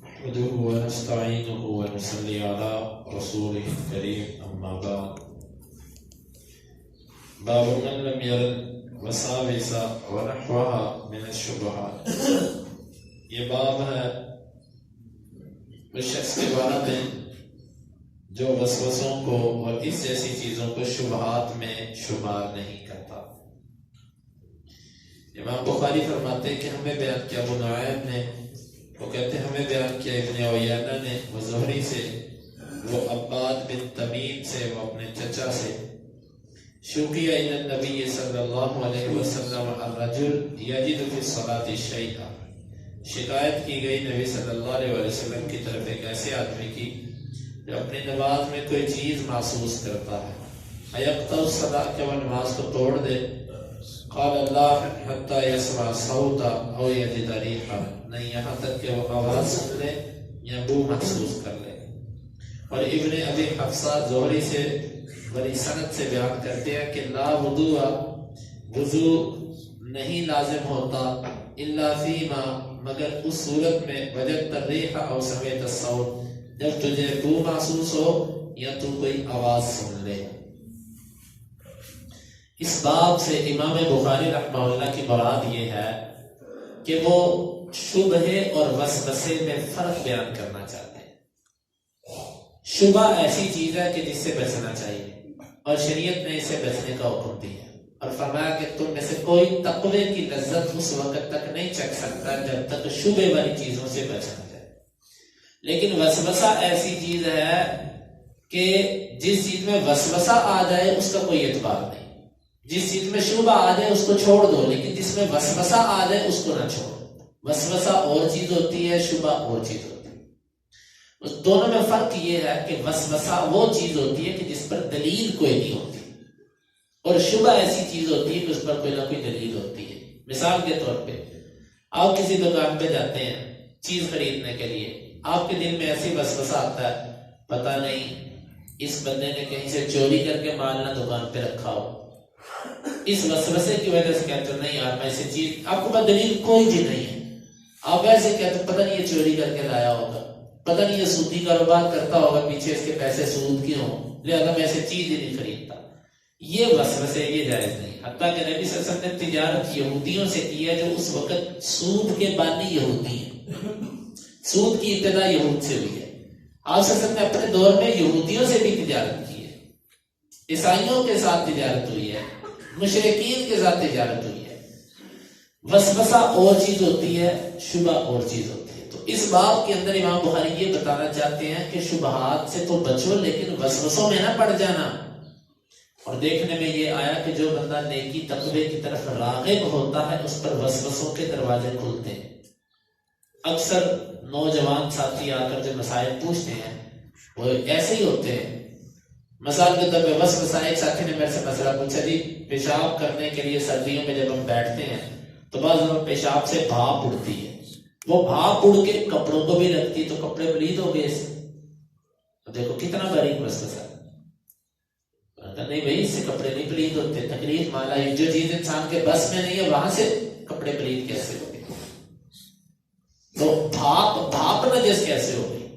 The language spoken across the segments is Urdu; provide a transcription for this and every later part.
نحمده ونستعينه ونصلي على رسوله الكريم أما بعد باب من لم يرد وساوس ونحوها من الشبهات. یہ باب ہے اس شخص کے بارے میں جو وسوسوں کو اور اس جیسی چیزوں کو شبہات میں شمار نہیں کرتا. امام بخاری فرماتے ہیں کہ ہمیں بیان کیا ابو نعیم نے، وہ کہتے ہیں ہمیں بیان کیا ابن عیینہ نے، وہ زہری سے، وہ عباد بن تمیم سے، وہ اپنے چچا سے، شوقی الی النبی صلی اللہ علیہ وسلم الرجل یجد فی الصلاۃ شیئا، شکایت کی گئی نبی صلی اللہ علیہ وسلم کی طرف ایک ایسے آدمی کی جو اپنی نماز میں کوئی چیز محسوس کرتا ہے. ایقطع الصلاۃ، کہ وہ نماز کو توڑ دے. قال اللہ حتی یسمع صوتا او یجد ریحا، نہیں یہاں تک کہ وہ آواز سن لے یا بو محسوس کر لے. اور ابن ابی حفصہ زہری سے بڑی سند سے بیان کرتے ہیں کہ لا وضوء، وضو نہیں لازم ہوتا الا فیما، مگر اس صورت میں وجدت الریح او سمعت الصوت، جب تجھے بو محسوس ہو یا تو کوئی آواز سن لے. اس باب سے امام بخاری رحمہ اللہ کی مراد یہ ہے کہ وہ شبہے اور وسوسے میں فرق بیان کرنا چاہتے ہیں. شبہ ایسی چیز ہے کہ جس سے بچنا چاہیے اور شریعت نے اسے بچنے کا حکم دیا اور فرمایا کہ تم میں سے کوئی تقوی کی لذت اس وقت تک نہیں چکھ سکتا جب تک شبہ والی چیزوں سے بچنا جائے. لیکن وسوسہ ایسی چیز ہے کہ جس چیز میں وسوسہ آ جائے اس کا کوئی اعتبار نہیں. جس چیز میں شبہ آ جائے اس کو چھوڑ دو، لیکن جس میں وسوسہ آ جائے اس کو نہ چھوڑو. وسوسہ اور چیز ہوتی ہے، شبہ اور چیز ہوتی ہے. اس دونوں میں فرق یہ ہے کہ وسوسہ وہ چیز ہوتی ہے کہ جس پر دلیل کوئی نہیں ہوتی، اور شبہ ایسی چیز ہوتی ہے کہ اس پر کوئی نہ کوئی دلیل ہوتی ہے. مثال کے طور پہ آپ کسی دکان پہ جاتے ہیں چیز خریدنے کے لیے، آپ کے دل میں ایسی وسوسہ آتا ہے پتہ نہیں اس بندے نے کہیں سے چوری کر کے مال نہ دکان پہ رکھا ہو. اس وسوسے کی وجہ سے کہتے ہو نہیں یار میں ایسی چیز، آپ کو پاس دلیل کوئی بھی نہیں ہے، آپ ایسے کہتے ہو پتہ نہیں یہ چوری کر کے لایا ہوگا، پتہ نہیں یہ سودی کاروبار کرتا ہوگا، پیچھے اس کے پیسے سود کی ہوں، لہذا میں ایسی چیز ہی نہیں خریدتا. یہ وسوسے یہ جائز نہیں. حتیٰ کہ نبی صلی اللہ علیہ وسلم نے تجارت یہودیوں سے کی ہے جو اس وقت سود کے بانی یہودی ہیں. سود کی ابتدا یہود سے ہوئی ہے. آپ صلی اللہ علیہ وسلم نے اپنے دور میں یہودیوں سے بھی تجارت کی ہے، عیسائیوں کے ساتھ تجارت ہوئی ہے، مشرکین کے ساتھ تجارت ہوئی ہے. وسوسہ اور چیز ہوتی ہے، شبہ اور چیز ہوتی ہے. تو اس باب کے اندر امام بخاری یہ بتانا چاہتے ہیں کہ شبہات سے تو بچو لیکن وسوسوں میں نہ پڑ جانا. اور دیکھنے میں یہ آیا کہ جو بندہ نیکی تقوی کی طرف راغب ہوتا ہے اس پر وسوسوں کے دروازے کھلتے ہیں. اکثر نوجوان ساتھی آ کر جو مسائل پوچھتے ہیں وہ ایسے ہی ہوتے ہیں. مثال کے طور پہ وسوسہ، ایک ساتھی نے میرے سے مسئلہ پوچھا جی پیشاب کرنے کے لیے سردیوں میں جب ہم بیٹھتے ہیں تو بعض دفعہ پیشاب سے بھاپ اڑتی ہے، وہ بھاپ اڑ کے کپڑوں کو بھی لگتی تو کپڑے پلید ہو گئے. دیکھو کتنا باریک وسوسہ. نہیں بھائی اس سے کپڑے نہیں پلید ہوتے، تکلیف مالا ہے، جو چیز انسان کے بس میں نہیں ہے وہاں سے کپڑے پلید کیسے ہو گئے؟ تو بھاپ نجس کیسے ہو گئی؟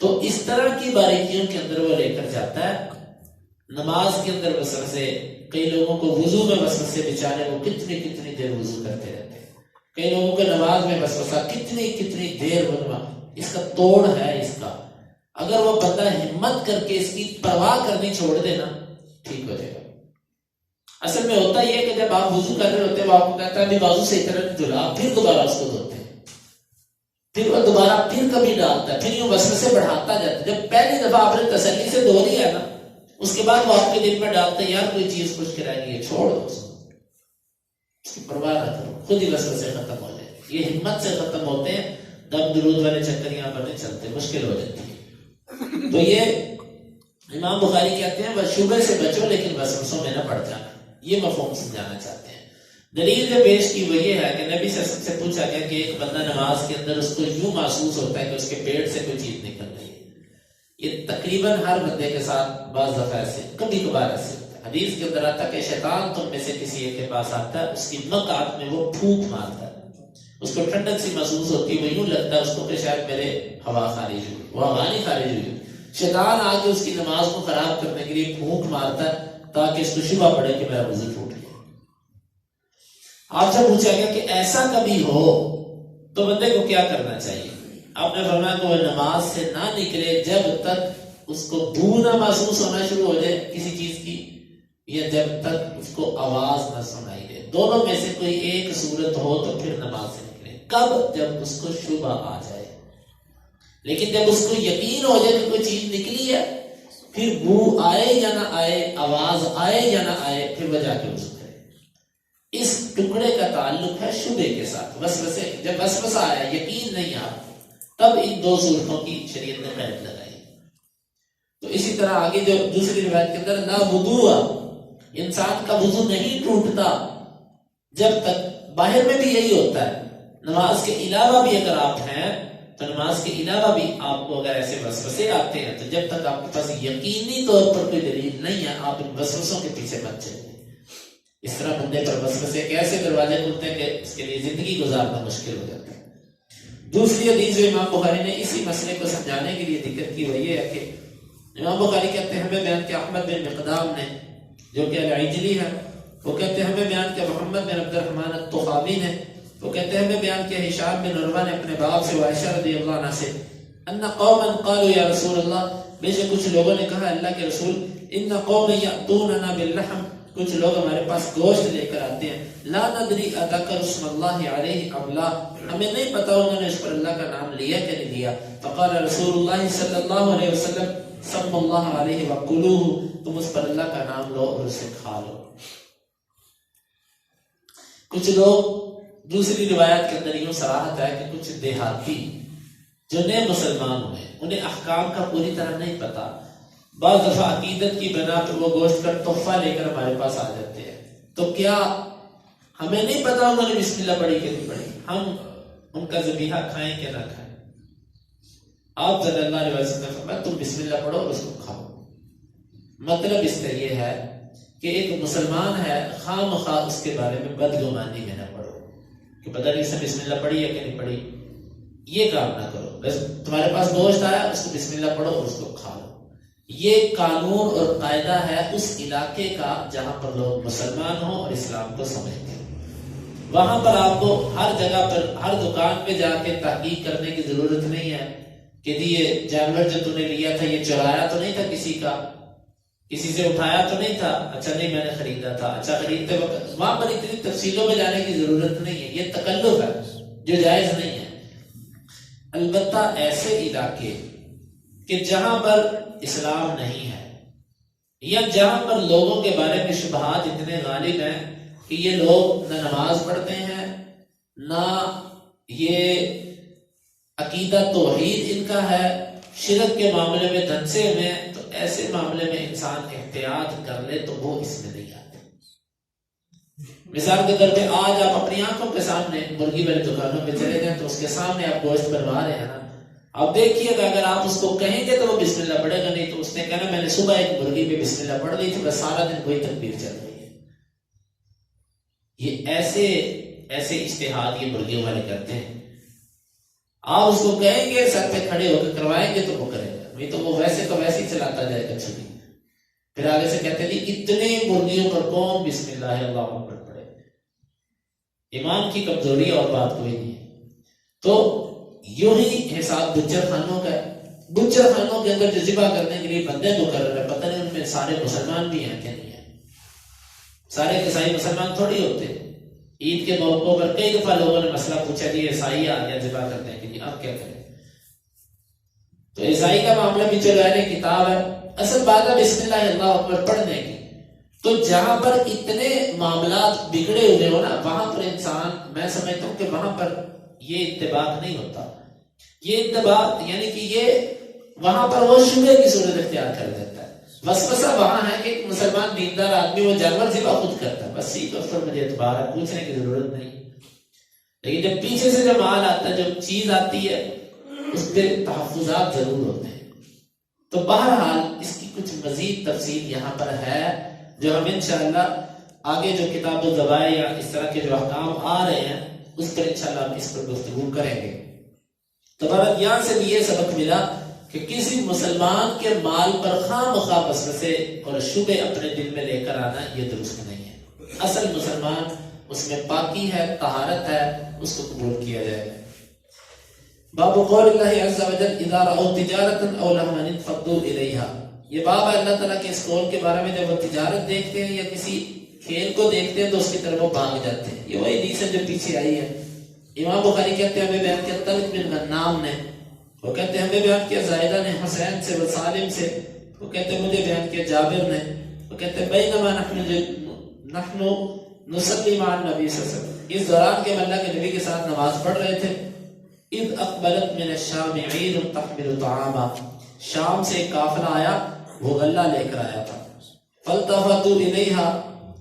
تو اس طرح کی باریکیوں کے اندر وہ لے کر جاتا ہے. نماز کے اندر وسوسے، کئی لوگوں کو وضو میں وسوسے، بیچارے وہ کتنی دیر وضو کرتے رہتے ہیں. کئی لوگوں کو نماز میں وسوسہ، کتنی دیر وہ نماز. اس کا توڑ ہے اس کا. اگر وہ بندہ ہمت کر کے اس کی پرواہ کرنی چھوڑ دے نا ٹھیک ہو جائے گا. اصل میں ہوتا یہ ہے کہ جب آپ وضو کر رہے ہوتے ہیں وہ آپ کو کہتا ہے ابھی بازو صحیح طرح دھلا، پھر دوبارہ اس کو دھوتے ہیں، پھر وہ دوبارہ پھر کبھی ڈالتا ہے، پھر یوں وسوسے بڑھاتا جاتا ہے. جب پہلی دفعہ آپ نے تسلی سے دھو لیا ہے نا اس کے بعد وہ آپ کے دل میں ڈالتے ہیں یار کوئی چیز کچھ کرائے گی چھوڑ دو، اس کی پرواہ نہ کرو، خود ہی وسوسے ختم ہو جائے. یہ ہمت سے ختم ہوتے ہیں. دم درود والے چکر یہاں پر نہیں چلتے، مشکل ہو جاتی ہے. تو یہ امام بخاری کہتے ہیں بس شبہ سے بچو لیکن وسوسوں میں نہ پڑ جانا. یہ مفہوم سمجھانا چاہتے ہیں. دلیل جو پیش کی وہ یہ ہے کہ نبی صلی اللہ علیہ وسلم سے پوچھا گیا کہ ایک بندہ نماز کے اندر اس کو یوں محسوس ہوتا ہے کہ اس کے پیٹ سے کوئی چیز نکل رہی ہے. یہ تقریباً ہر بندے کے ساتھ بعض دفعہ ایسے کبھی کبھار ایسے ہوتا ہے. حدیث کے اندر آتا ہے کہ شیطان تم میں سے کسی ایک کے پاس آتا ہے، اس کی مقعد میں وہ پھونک مارتا ہے اس کو ٹھنڈک سی محسوس ہوتی ہے، وہ یوں لگتا ہے اس کو کہ شاید میرے ہوا خارج ہوئی، وہ ہوا نہیں خارج ہوئی، شیطان آ کے اس کی نماز کو خراب کرنے کے لیے پھونک مارتا ہے تاکہ اس کو شبہ پڑے کہ میرا وضو ٹوٹ گیا۔ آپ سے پوچھا گیا کہ ایسا کبھی ہو تو بندے کو کیا کرنا چاہیے؟ آپ نے فرمایا کہ وہ نماز سے نہ نکلے جب تک اس کو بو نہ محسوس ہونا شروع ہو جائے کسی چیز کی، یا جب تک اس کو آواز نہ سنائی دے، دونوں میں سے کوئی ایک صورت ہو تو پھر نماز سے نکلے۔ کب؟ جب اس کو شبہ آ جائے۔ لیکن جب اس کو یقین ہو جائے کہ کوئی چیز نکلی ہے، پھر بو آئے یا نہ آئے، آواز آئے یا نہ آئے، پھر وہ جا کے وضو کرے۔ اس ٹکڑے کا تعلق ہے شبے کے ساتھ، وسوسے۔ جب وسوسہ آیا، یقین نہیں آپ کو، تب ان دو صورتوں کی شریعت نے قید لگائی۔ تو اسی طرح آگے جو دوسری روایت کے اندر لا وضوء، انسان کا وضو نہیں ٹوٹتا جب تک، باہر میں بھی یہی ہوتا ہے، نماز کے علاوہ بھی اگر آپ ہیں تو نماز کے علاوہ بھی آپ کو اگر ایسے وسوسے آتے ہیں تو جب تک آپ کے پاس یقینی طور پر کوئی دلیل نہیں ہے، آپ ان وسوسوں کے پیچھے مت چلیں۔ اس طرح بندے پر وسوسے کے ایسے دروازے کھلتے ہیں کہ اس کے لیے زندگی گزارنا مشکل ہو جاتا ہے۔ دوسری حدیث جو امام بخاری نے اسی مسئلے کو سمجھانے کے لیے ذکر کی وہ یہ ہے کہ امام بخاری کہتے ہیں ہمیں بیان کیا احمد بن مقدام نے، جو کہ العجلی ہے، وہ کہتے ہیں ہمیں بیان کیا محمد بن عبد الرحمن الطخاوی نے، وہ کہتے ہیں ہمیں بیان کیا ہشام بن عروہ نے اپنے باپ سے عائشہ رضی اللہ عنہ سے، ان قوما قالوا یا رسول اللہ، بے شک کچھ لوگوں نے کہا اللہ کے رسول، ان قوم یاتوننا باللحم، کچھ لوگ ہمارے پاس گوشت لے کر آتے ہیں، لا ندری اذکر اسم اللہ علیہ ام لا، ہمیں نہیں پتا انہوں نے اس پر اللہ کا نام لیا کہ نہیں لیا۔ فقال رسول اللہ صلی اللہ علیہ وسلم صلی اللہ علیہ وکلوہ، تم اس پر اللہ کا نام لو اور اسے کھا لو۔ کچھ لوگ، دوسری روایت کے اندر یوں صراحت ہے کہ کچھ دیہاتی جو نئے مسلمان ہوئے، انہیں احکام کا پوری طرح نہیں پتا، بعض دفعہ عقیدت کی بنا پر وہ گوشت کا تحفہ لے کر ہمارے پاس آ جاتے ہیں، تو کیا ہمیں نہیں پتا انہوں نے بسم اللہ پڑھی کہ نہیں پڑھی، ہم ان کا ذبیحہ کھائیں کہ نہ کھائیں؟ آپ صلی اللہ علیہ وسلم نے فرمایا تم بسم اللہ پڑھو اور اس کو کھاؤ۔ مطلب اس کا یہ ہے کہ ایک مسلمان ہے، خواہ مخواہ اس کے بارے میں بدگمانی میں نہ پڑھو کہ پتہ نہیں اس نے بسم اللہ پڑھی ہے کہ نہیں پڑھی، یہ کام نہ کرو۔ بس تمہارے پاس گوشت آیا، اس کو بسم اللہ پڑھو اور اس کو کھا لو۔ یہ قانون اور قاعدہ ہے اس علاقے کا جہاں پر لوگ مسلمان ہوں اور اسلام کو سمجھتے ہیں۔ وہاں پر آپ کو ہر جگہ پر، ہر دکان پہ جا کے تحقیق کرنے کی ضرورت نہیں ہے کہ جی یہ جانور جو تم نے لیا تھا یہ چرایا تو نہیں تھا کسی کا، کسی سے اٹھایا تو نہیں تھا، اچھا نہیں میں نے خریدا تھا، اچھا خریدتے وقت، وہاں پر اتنی تفصیلوں میں جانے کی ضرورت نہیں ہے، یہ تکلف ہے جو جائز نہیں ہے۔ البتہ ایسے علاقے کہ جہاں پر اسلام نہیں ہے، یا جہاں پر لوگوں کے بارے میں شبہات اتنے غالب ہیں کہ یہ لوگ نہ نماز پڑھتے ہیں، نہ یہ عقیدہ توحید ان کا ہے، شرک کے معاملے میں دھنسے ہوئے ہیں، تو ایسے معاملے میں انسان احتیاط کر لے تو وہ اس میں نہیں آتے۔ مثال کے طور پہ آج آپ اپنی آنکھوں کے سامنے مرغی والی دکانوں میں چلے جائیں تو اس کے سامنے آپ گوشت بنوا رہے ہیں نا، آپ دیکھیے گا اگر آپ اس کو کہیں گے تو وہ بسم اللہ پڑھے گا، نہیں تو اس نے کہنا میں نے صبح ایک مرغی پہ بسم اللہ پڑھ لی تھی، بس سارا دن وہی تکبیر چل رہی ہے۔ یہ ایسے اجتہاد یہ مرغیوں والے کرتے ہیں۔ آپ اس کو کہیں گے سر پہ کھڑے ہو کے کروائیں گے تو وہ کرے گا، نہیں تو وہ ویسے تو ویسے ہی چلاتا جائے گا چھری۔ پھر آگے سے کہتے ہیں اتنے مرغیوں پر کون بسم اللہ اللہ اکبر پڑھے؟ ایمان کی کمزوری اور بات کوئی نہیں ہے۔ تو یوں ہی حساب بچر خانوں کا ہے، بچر خانوں کے اندر جو ذبح کرنے کے لیے بندے مقرر ہے، پتہ نہیں ان میں سارے مسلمان بھی ہیں کہ نہیں ہیں، سارے عیسائی مسلمان تھوڑی ہوتے ہیں۔ عید کے موقعوں پر کئی دفعہ لوگوں نے مسئلہ پوچھا جی عیسائی آ گیا ذبح کرتے ہیں کہ جی آپ کیا کریں؟ تو عیسائی کا معاملہ بھی چلو اہل کتاب ہے، اصل بات ہے بسم اللہ اللہ اکبر پڑھنے کی۔ تو جہاں پر اتنے معاملات بگڑے ہوئے ہو نا، وہاں پر انسان، میں سمجھتا ہوں کہ وہاں پر یہ اتباق نہیں ہوتا۔ یہ اتباق یعنی کہ یہ وہاں پر وہ شبہ کی صورت اختیار کر دیتا ہے۔ وسوسہ وہاں ہے کہ مسلمان دیندار آدمی وہ جانور ذبح خود کرتا ہے، بس ٹھیک ہے، اس پر مجھے اعتبار ہے، پوچھنے کی ضرورت نہیں۔ لیکن جب پیچھے سے جو مال آتا ہے، جو چیز آتی ہے، اس پہ تحفظات ضرور ہوتے ہیں۔ تو بہرحال اس کی کچھ مزید تفصیل یہاں پر ہے جو ہم انشاءاللہ آگے جو کتاب الذبائح یا اس طرح کے جو احکام آ رہے ہیں اس پر انشاءاللہ ہم اس پر گفتگو کریں گے۔ تو بہرحال یہاں سے بھی یہ سبق ملا کہ کسی مسلمان کے مال پر خواہ مخواہ وسوسے اور شبہ اپنے دل میں لے کر آنا یہ درست نہیں ہے۔ اصل مسلمان اس میں پاکی ہے، طہارت ہے، اس کو قبول کیا جائے گا۔ باب قول اللہ عز و جل اذا رأوا تجارتا او لهوا انفضوا الیها، یہ باب ہے اللہ تعالیٰ کے اس قول کے بارے میں جب وہ تجارت دیکھتے ہیں یا کسی کھیل کو دیکھتے ہیں تو اس کی طرف وہ بھاگ جاتے ہیں۔ یہ وہی حدیث ہے جو پیچھے آئی ہے۔ امام بخاری کہتے ہیں ہمیں بیان کیا طلق بن غنام نے، وہ کہتے ہیں ہمیں بیان کیا زائدہ نے حسین سے و سالم سے، وہ کہتے ہیں مجھے بیان کیا جابر نے، وہ کہتے ہیں بینما نحن نصلی مع النبی صلی اللہ علیہ وسلم، اس دوران کے اللہ کے نبی کے ساتھ نماز پڑھ رہے تھے، اذ اقبلت من الشام عیر تحمل طعاما، شام سے ایک قافلہ آیا وہ غلہ لے کر آیا تھا، فالتفتوا الیہا،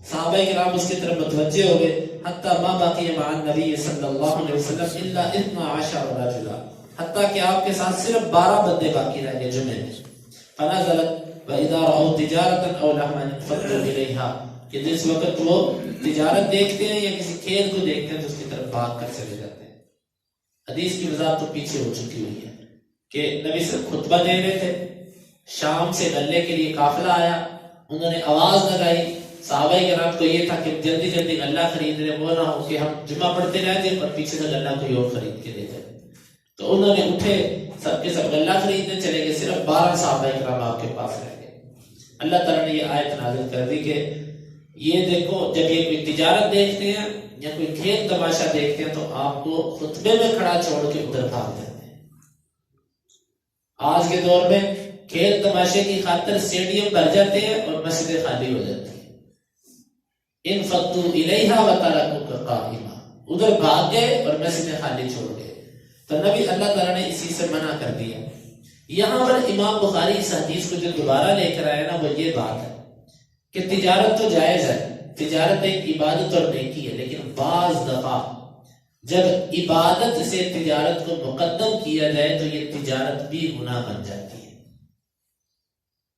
صحابہ کرام اس کی طرف متوجہ ہو گئے، حتی ما باقی مع النبی صلی اللہ علیہ وسلم الا 12 رجلا، حتیٰ کہ آپ کے ساتھ صرف 12 بندے باقی رہ گئے جمعے میں۔ فنزلت وَإِذَا رَأَوْا تِجَارَةً أَوْ لَهْوًا انفضوا إِلَيْهَا، کہ جس وقت وہ تجارت دیکھتے ہیں یا کسی کھیل کو دیکھتے ہیں تو اس کی طرف بھاگ کر چلے جاتے ہیں۔ حدیث کی وضاحت تو پیچھے ہو چکی ہوئی ہے کہ نبی صرف خطبہ دے رہے تھے، شام سے غلے کے لیے قافلہ آیا، انہوں نے آواز لگائی، صحابہ کرام کو یہ تھا کہ جلدی جلدی غلہ خرید رہے، وہ نہ ہو کہ ہم جمعہ پڑھتے رہ جائیں اور پیچھے سے غلہ کوئی اور خرید کے لے جائے۔ تو انہوں نے اٹھے، سب کے سب غلہ خریدنے چلے گئے، صرف 12 صحابہ کرام آپ کے پاس رہ گئے۔ اللہ تعالیٰ نے یہ آیت نازل کر دی کہ یہ دیکھو جب یہ کوئی تجارت دیکھتے ہیں یا کوئی کھیل تماشا دیکھتے ہیں تو آپ کو خطبے میں کھڑا چھوڑ کے ادھر بھاگ جاتے ہیں۔ آج کے دور میں کھیل تماشے کی خاطر اسٹیڈیم بھر جاتے ہیں اور مسجدیں خالی ہو جاتی ہیں۔ انفضوا الیہا وترکوک قائما، ادھر بھاگ گئے اور مسجدیں خالی چھوڑ گئے۔ تو نبی اللہ تعالیٰ نے اسی سے منع کر دیا۔ یہاں پر امام بخاری اس حدیث کو جو دوبارہ لے کر آیا نا وہ یہ بات ہے کہ تجارت تو جائز ہے، تجارت ایک عبادت اور نیکی ہے، لیکن بعض دفعہ جب عبادت سے تجارت کو مقدم کیا جائے تو یہ تجارت بھی گناہ بن جاتی ہے۔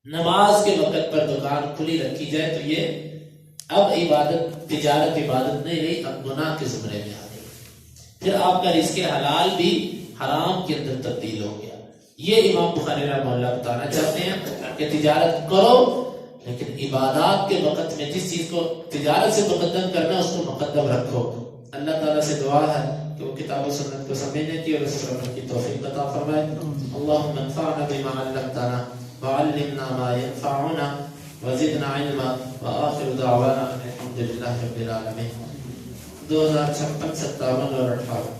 نماز کے وقت پر دکان کھلی رکھی جائے تو یہ اب عبادت، تجارت عبادت نہیں رہی، اب گناہ کے زمرے میں آ گئی، پھر آپ کا رزق حلال بھی حرام کے اندر تبدیل ہو گیا۔ یہ امام بخاری رحمہ اللہ بتانا چاہتے ہیں کہ تجارت کرو لیکن عبادات کے وقت میں جس چیز کو تجارت سے مقدم کرنا اس کو مقدم رکھو۔ اللہ تعالیٰ سے دعا ہے کہ وہ کتاب و سنت کو سمجھنے کی اور اس پر عمل کی توفیق عطا فرمائے۔ اللہم انفعنا بما علمتنا وعلمنا ما ينفعنا وزدنا علما وآخر دعوانا الحمدللہ رب العالمین۔ 2056 57 اور 58